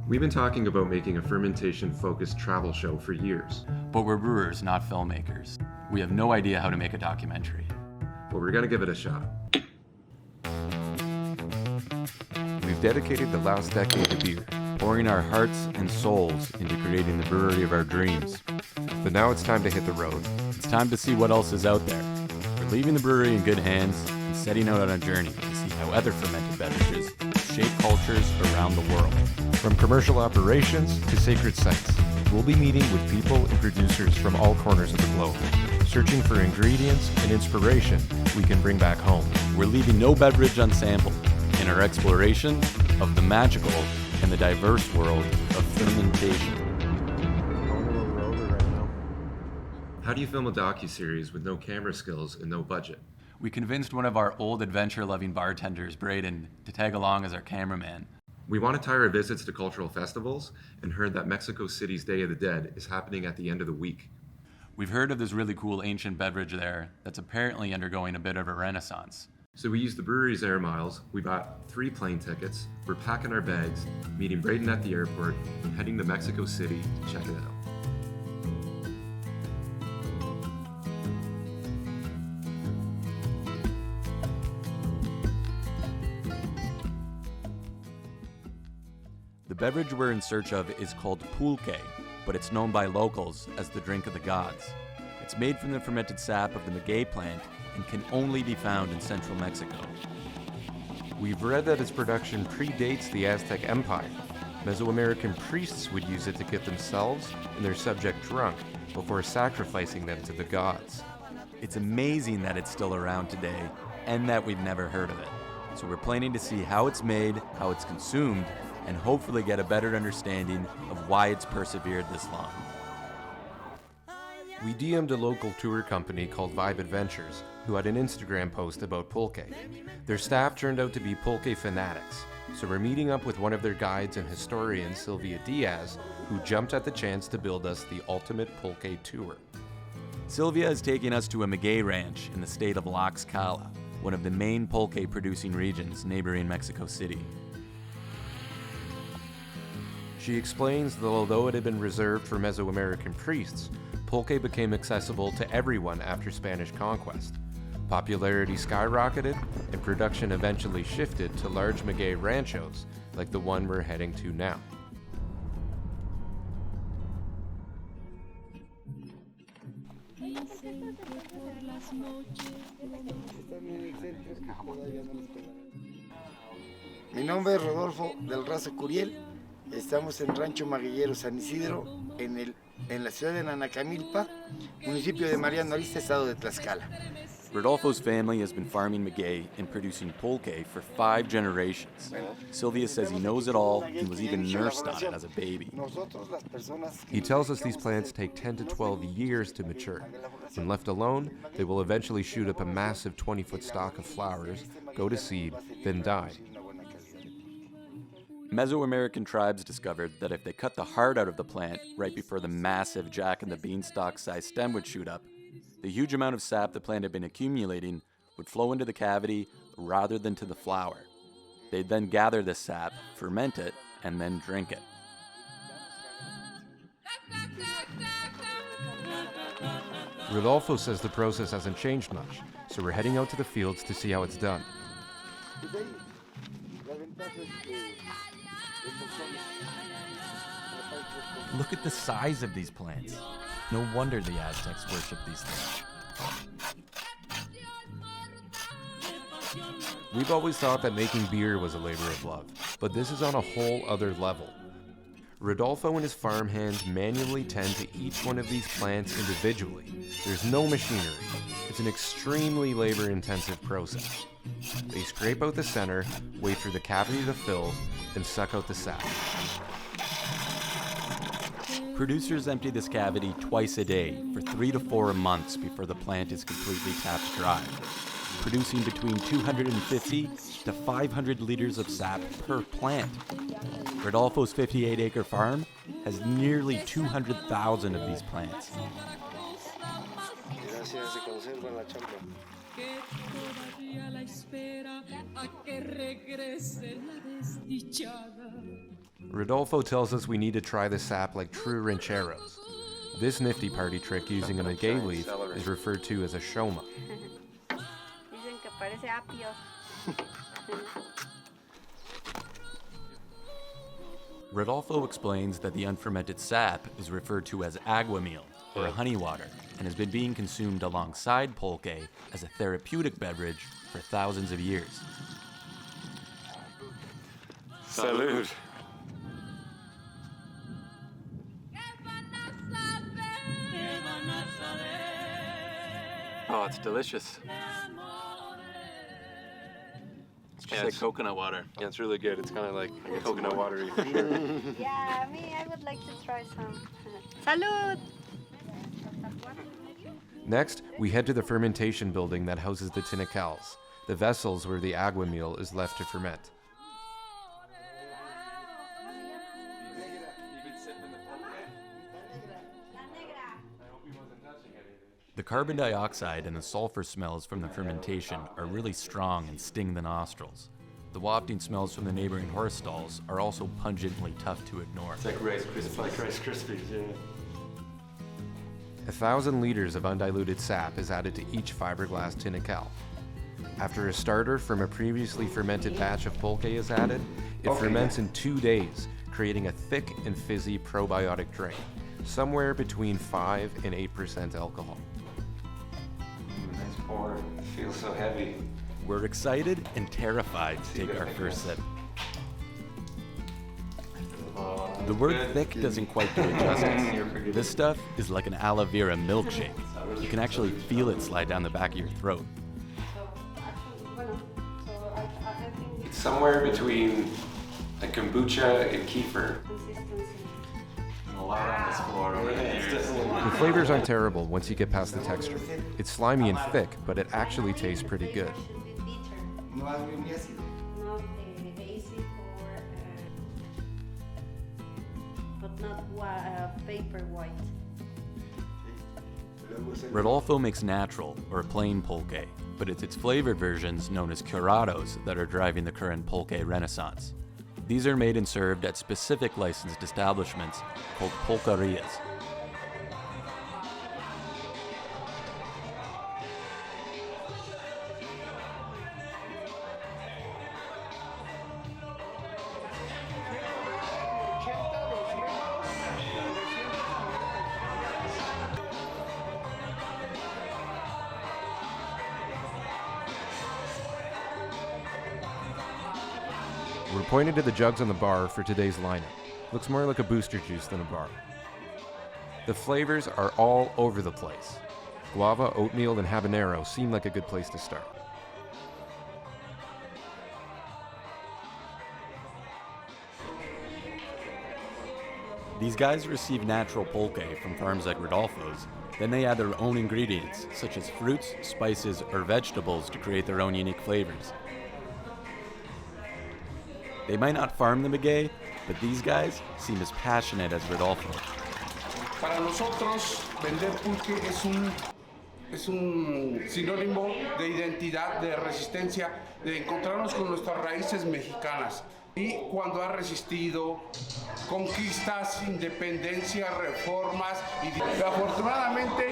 We've been talking about making a fermentation-focused travel show for years. But we're brewers, not filmmakers. We have no idea how to make a documentary. But we're gonna give it a shot. We've dedicated the last decade to beer, Pouring our hearts and souls into creating the brewery of our dreams. but now it's time to hit the road. It's time to see what else is out there. We're leaving the brewery in good hands and setting out on a journey to see how other fermented beverages shape cultures around the world. From commercial operations to sacred sites, we'll be meeting with people and producers from all corners of the globe, searching for ingredients and inspiration we can bring back home. We're leaving no beverage unsampled in our exploration of the magical and the diverse world of fermentation. How do you film a docuseries with no camera skills and no budget? We convinced one of our old adventure-loving bartenders, Braden, to tag along as our cameraman. We want to tie our visits to cultural festivals and heard that Mexico City's Day of the Dead is happening at the end of the week. We've heard of this really cool ancient beverage there that's apparently undergoing a bit of a renaissance. So we used the brewery's air miles, we bought 3 plane tickets, we're packing our bags, meeting Braden at the airport, and heading to Mexico City to check it out. The beverage we're in search of is called Pulque, but it's known by locals as the drink of the gods. It's made from the fermented sap of the maguey plant and can only be found in central Mexico. We've read that its production predates the Aztec Empire. Mesoamerican priests would use it to get themselves and their subject drunk before sacrificing them to the gods. It's amazing that it's still around today and that we've never heard of it. So we're planning to see how it's made, how it's consumed, and hopefully get a better understanding of why it's persevered this long. We DM'd a local tour company called Vibe Adventures, who had an Instagram post about pulque. Their staff turned out to be pulque fanatics, so we're meeting up with one of their guides and historians, Sylvia Diaz, who jumped at the chance to build us the ultimate pulque tour. Sylvia is taking us to a maguey ranch in the state of Tlaxcala, one of the main pulque producing regions neighboring Mexico City. She explains that although it had been reserved for Mesoamerican priests, pulque became accessible to everyone after Spanish conquest. Popularity skyrocketed, and production eventually shifted to large maguey ranchos like the one we're heading to now. Mi nombre es Rodolfo del Raza Curiel. Estamos en Rancho Magueyero San Isidro, en la ciudad de Nanacamilpa, municipio de Mariano Arista, estado de Tlaxcala. Rodolfo's family has been farming maguey and producing pulque for 5 generations. Sylvia says he knows it all and was even nursed on it as a baby. He tells us these plants take 10 to 12 years to mature. When left alone, they will eventually shoot up a massive 20-foot stalk of flowers, go to seed, then die. Mesoamerican tribes discovered that if they cut the heart out of the plant right before the massive jack and the beanstalk sized stem would shoot up, the huge amount of sap the plant had been accumulating would flow into the cavity rather than to the flower. They'd then gather this sap, ferment it, and then drink it. Rodolfo says the process hasn't changed much, so we're heading out to the fields to see how it's done. Look at the size of these plants. No wonder the Aztecs worshipped these things. We've always thought that making beer was a labor of love, but this is on a whole other level. Rodolfo and his farm hands manually tend to each one of these plants individually. There's no machinery. It's an extremely labor-intensive process. They scrape out the center, wait for the cavity to fill, and suck out the sap. Producers empty this cavity twice a day for 3 to 4 months before the plant is completely tapped dry, producing between 250 to 500 liters of sap per plant. Rodolfo's 58-acre farm has nearly 200,000 of these plants. Rodolfo tells us we need to try the sap like true rancheros. This nifty party trick using a maguey leaf is referred to as a shoma. Dicen que parece apio. Rodolfo explains that the unfermented sap is referred to as aguamiel, or honey water, and has been being consumed alongside pulque as a therapeutic beverage for thousands of years. Salud. Oh, it's delicious. It's just like coconut water. Yeah, it's really good. It's kind of like coconut watery. Yeah, I would like to try some. Salud! Next, we head to the fermentation building that houses the tinacals, the vessels where the aguamiel is left to ferment. The carbon dioxide and the sulfur smells from the fermentation are really strong and sting the nostrils. The wafting smells from the neighboring horse stalls are also pungently tough to ignore. It's like Rice Krispies, yeah. 1,000 liters of undiluted sap is added to each fiberglass tinacal. After a starter from a previously fermented batch of pulque is added, it ferments in 2 days, creating a thick and fizzy probiotic drink, somewhere between 5 and 8% alcohol. Nice pour. It feels so heavy. We're excited and terrified to take our first sip. The word thick doesn't quite do it justice. This stuff is like an aloe vera milkshake. You can actually feel it slide down the back of your throat. It's somewhere between a kombucha and kefir. A lot on this floor over there. The flavors aren't terrible once you get past the texture. It's slimy and thick, but it actually tastes pretty good. No agrio ni ácido. Not acid but not paper white. Rodolfo makes natural, or plain pulque, but it's its flavored versions, known as Curados, that are driving the current pulque renaissance. These are made and served at specific licensed establishments called Pulquerias. We're pointed to the jugs on the bar for today's lineup. Looks more like a booster juice than a bar. The flavors are all over the place. Guava, oatmeal, and habanero seem like a good place to start. These guys receive natural pulque from farms like Rodolfo's. Then they add their own ingredients, such as fruits, spices, or vegetables to create their own unique flavors. They might not farm the maguey, but these guys seem as passionate as Rodolfo. Para nosotros, vender pulque es un sinónimo de identidad, de resistencia, de encontrarnos con nuestras raíces mexicanas. Y cuando ha resistido conquistas, independencia, reformas, y afortunadamente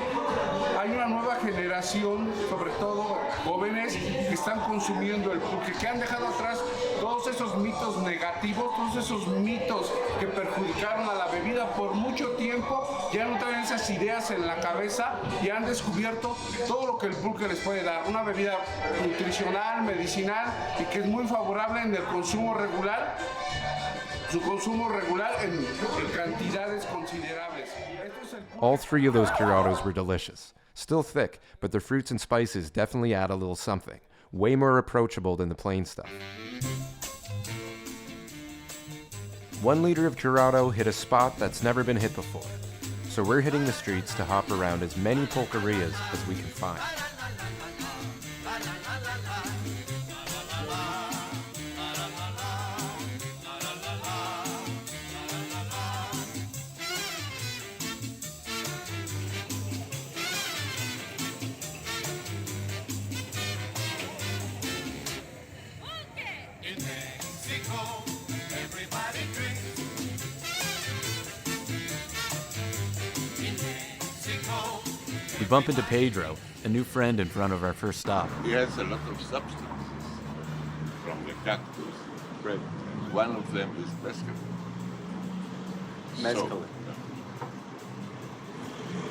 hay una nueva generación, sobre todo jóvenes, que están consumiendo el pulque, que han dejado atrás todos esos mitos negativos, todos esos mitos que perjudicaron a la bebida por mucho tiempo, ya no traen esas ideas en la cabeza y han descubierto todo lo que el pulque les puede dar. Una bebida nutricional, medicinal y que es muy favorable en el consumo regular. Su consumo regular en cantidades considerables. All 3 of those Curados were delicious. Still thick, but the fruits and spices definitely add a little something. Way more approachable than the plain stuff. 1 liter of Curado hit a spot that's never been hit before. So we're hitting the streets to hop around as many pulquerias as we can find. In Mexico, everybody drinks We bump into Pedro, a new friend in front of our first stop. He has a lot of substances from the cactus. Right. One of them is mescaline. Mescaline. So,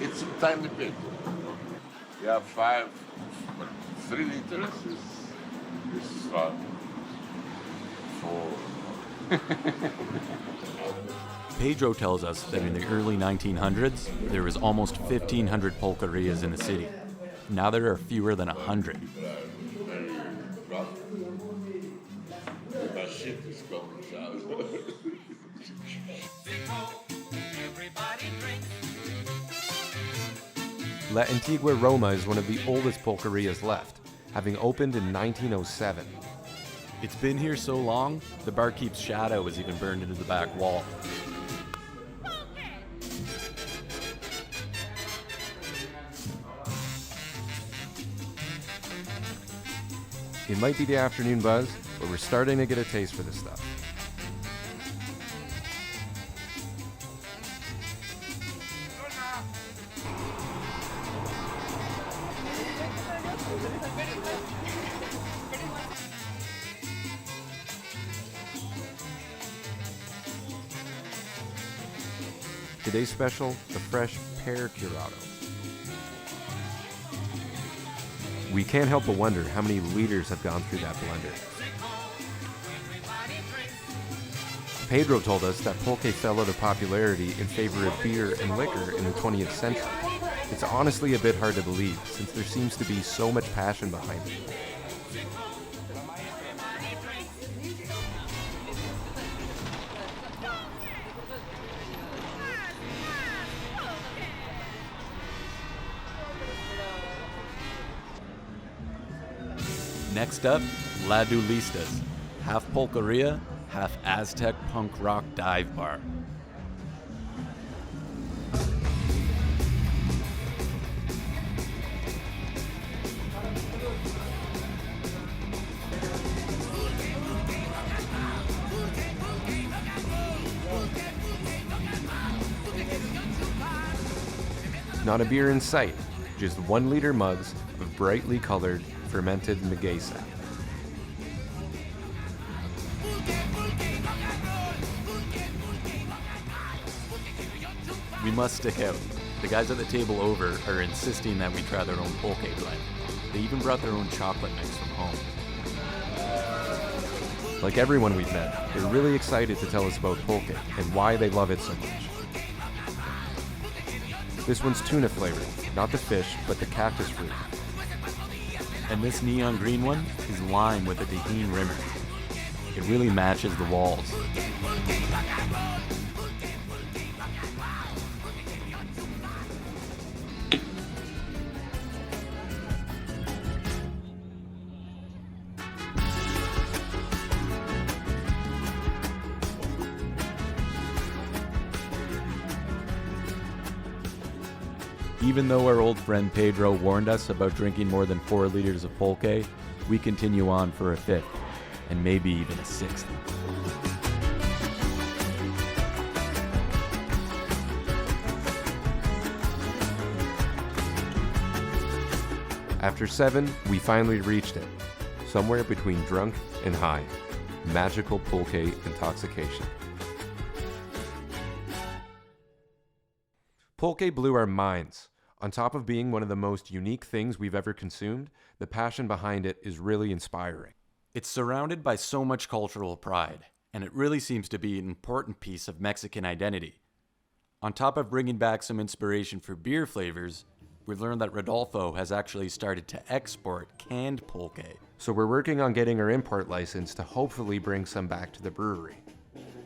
it's a tiny bit. You have 3 liters is 4. Pedro tells us that in the early 1900s, there was almost 1,500 pulquerias in the city. Now there are fewer than 100. Very rough. My shit is coming out. La Antigua Roma is one of the oldest pulquerias left, having opened in 1907. It's been here so long, the barkeep's shadow was even burned into the back wall. It might be the afternoon buzz, but we're starting to get a taste for this stuff. Today's special, the fresh pear Curado. We can't help but wonder how many liters have gone through that blender. Pedro told us that pulque fell out of popularity in favor of beer and liquor in the 20th century. It's honestly a bit hard to believe, since there seems to be so much passion behind it. Next up, La Dulistas, half pulqueria, half Aztec punk rock dive bar. Not a beer in sight, just 1 liter mugs of brightly colored fermented maguey sap. We must stick out. The guys at the table over are insisting that we try their own pulque blend. They even brought their own chocolate mix from home. Like everyone we've met, they're really excited to tell us about pulque and why they love it so much. This one's tuna flavored, not the fish, but the cactus fruit. And this neon green one is lime with a tahine rimmer. It really matches the walls. Even though our old friend Pedro warned us about drinking more than 4 liters of pulque, we continue on for a 5th, and maybe even a 6th. After 7, we finally reached it. Somewhere between drunk and high. Magical pulque intoxication. Pulque blew our minds. On top of being one of the most unique things we've ever consumed, the passion behind it is really inspiring. It's surrounded by so much cultural pride, and it really seems to be an important piece of Mexican identity. On top of bringing back some inspiration for beer flavors, we've learned that Rodolfo has actually started to export canned pulque. So we're working on getting our import license to hopefully bring some back to the brewery.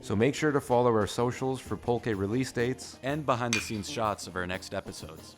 So make sure to follow our socials for pulque release dates and behind-the-scenes shots of our next episodes.